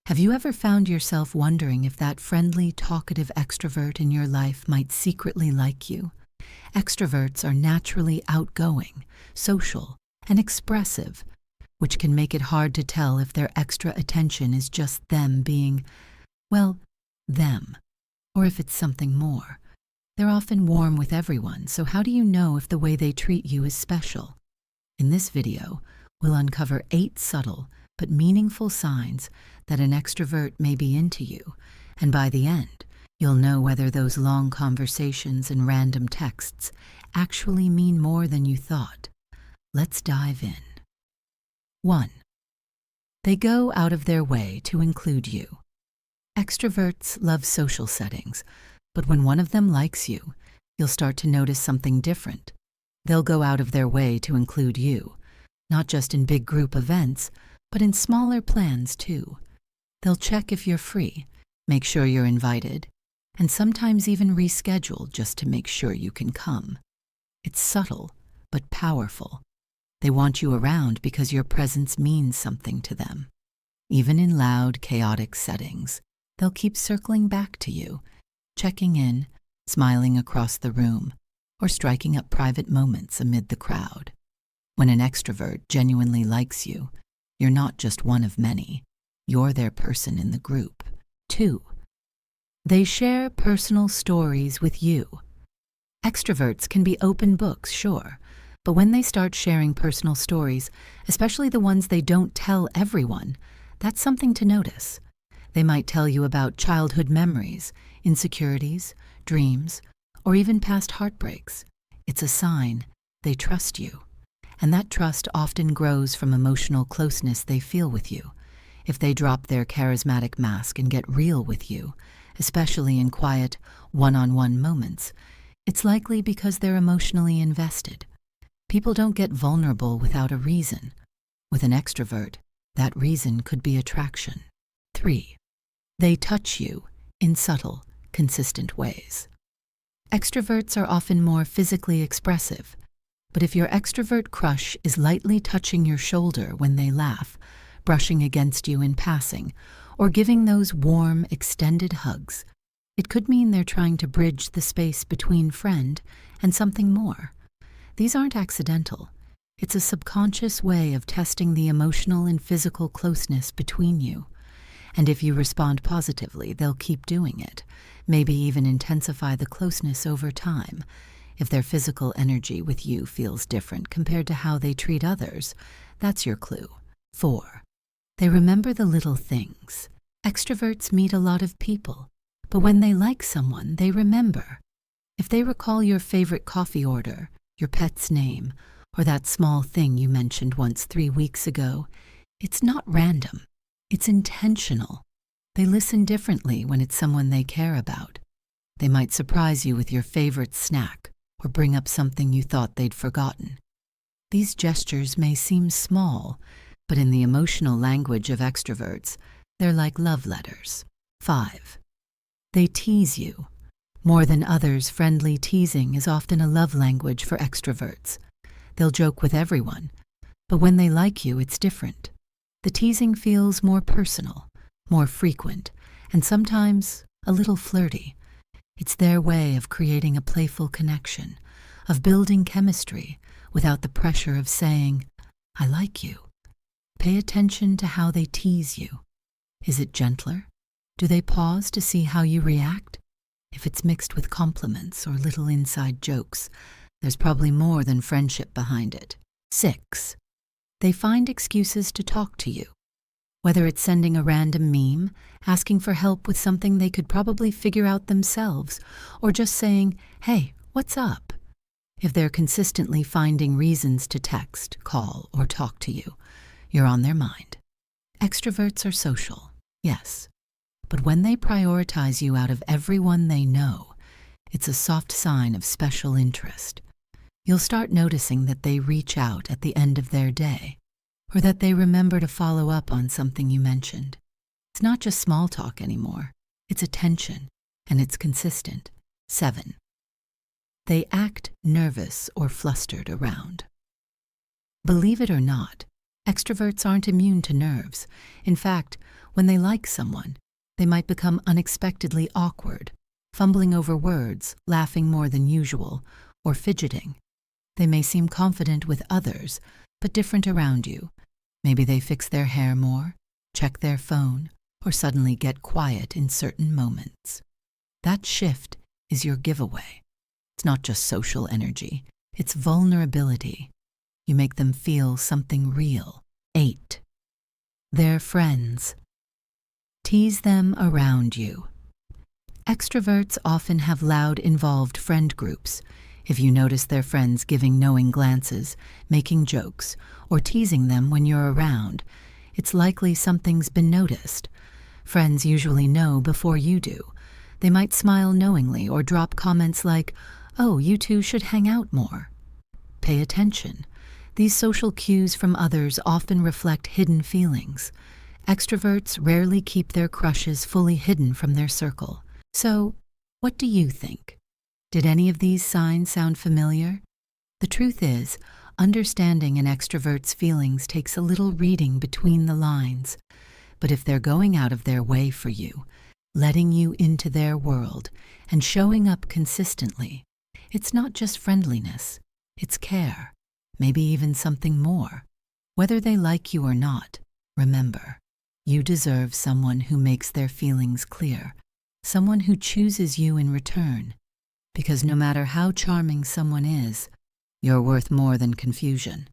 Have you ever found yourself wondering if that friendly, talkative extrovert in your life might secretly like you? Extroverts are naturally outgoing, social, and expressive, which can make it hard to tell if their extra attention is just them being, well, them, or if it's something more. They're often warm with everyone, so how do you know if the way they treat you is special? In this video, we'll uncover 8 subtle but meaningful signs that an extrovert may be into you, and by the end, you'll know whether those long conversations and random texts actually mean more than you thought. Let's dive in. 1. They go out of their way to include you. Extroverts love social settings, but when one of them likes you, you'll start to notice something different. They'll go out of their way to include you, not just in big group events, but in smaller plans too. They'll check if you're free, make sure you're invited, and sometimes even reschedule just to make sure you can come. It's subtle, but powerful. They want you around because your presence means something to them. Even in loud, chaotic settings, they'll keep circling back to you, checking in, smiling across the room, or striking up private moments amid the crowd. When an extrovert genuinely likes you, you're not just one of many. You're their person in the group. 2. They share personal stories with you. Extroverts can be open books, sure, but when they start sharing personal stories, especially the ones they don't tell everyone, that's something to notice. They might tell you about childhood memories, insecurities, dreams, or even past heartbreaks. It's a sign they trust you. And that trust often grows from emotional closeness they feel with you. If they drop their charismatic mask and get real with you, especially in quiet, one-on-one moments, it's likely because they're emotionally invested. People don't get vulnerable without a reason. With an extrovert, that reason could be attraction. 3. They touch you in subtle, consistent ways. Extroverts are often more physically expressive, but if your extrovert crush is lightly touching your shoulder when they laugh, brushing against you in passing, or giving those warm, extended hugs, it could mean they're trying to bridge the space between friend and something more. These aren't accidental. It's a subconscious way of testing the emotional and physical closeness between you. And if you respond positively, they'll keep doing it, maybe even intensify the closeness over time. If their physical energy with you feels different compared to how they treat others, that's your clue. 4. They remember the little things. Extroverts meet a lot of people, but when they like someone, they remember. If they recall your favorite coffee order, your pet's name, or that small thing you mentioned once 3 weeks ago, it's not random. It's intentional. They listen differently when it's someone they care about. They might surprise you with your favorite snack, or bring up something you thought they'd forgotten. These gestures may seem small, but in the emotional language of extroverts, they're like love letters. 5. They tease you. More than others, friendly teasing is often a love language for extroverts. They'll joke with everyone, but when they like you, it's different. The teasing feels more personal, more frequent, and sometimes a little flirty. It's their way of creating a playful connection, of building chemistry without the pressure of saying, "I like you." Pay attention to how they tease you. Is it gentler? Do they pause to see how you react? If it's mixed with compliments or little inside jokes, there's probably more than friendship behind it. 6. They find excuses to talk to you. Whether it's sending a random meme, asking for help with something they could probably figure out themselves, or just saying, "Hey, what's up?" If they're consistently finding reasons to text, call, or talk to you, you're on their mind. Extroverts are social, yes, but when they prioritize you out of everyone they know, it's a soft sign of special interest. You'll start noticing that they reach out at the end of their day, or that they remember to follow up on something you mentioned. It's not just small talk anymore. It's attention, and it's consistent. 7. They act nervous or flustered around. Believe it or not, Extroverts aren't immune to nerves. In fact, when they like someone, they might become unexpectedly awkward, fumbling over words, laughing more than usual, or fidgeting. They may seem confident with others, but different around you. Maybe they fix their hair more, check their phone, or suddenly get quiet in certain moments. That shift is your giveaway. It's not just social energy, it's vulnerability. You make them feel something real. 8. They're friends. Tease them around you. Extroverts often have loud, involved friend groups. If you notice their friends giving knowing glances, making jokes, or teasing them when you're around, it's likely something's been noticed. Friends usually know before you do. They might smile knowingly or drop comments like, "Oh, you two should hang out more." Pay attention. These social cues from others often reflect hidden feelings. Extroverts rarely keep their crushes fully hidden from their circle. So, what do you think? Did any of these signs sound familiar? The truth is, understanding an extrovert's feelings takes a little reading between the lines. But if they're going out of their way for you, letting you into their world, and showing up consistently, it's not just friendliness, it's care, maybe even something more. Whether they like you or not, remember, you deserve someone who makes their feelings clear, someone who chooses you in return. Because no matter how charming someone is, you're worth more than confusion.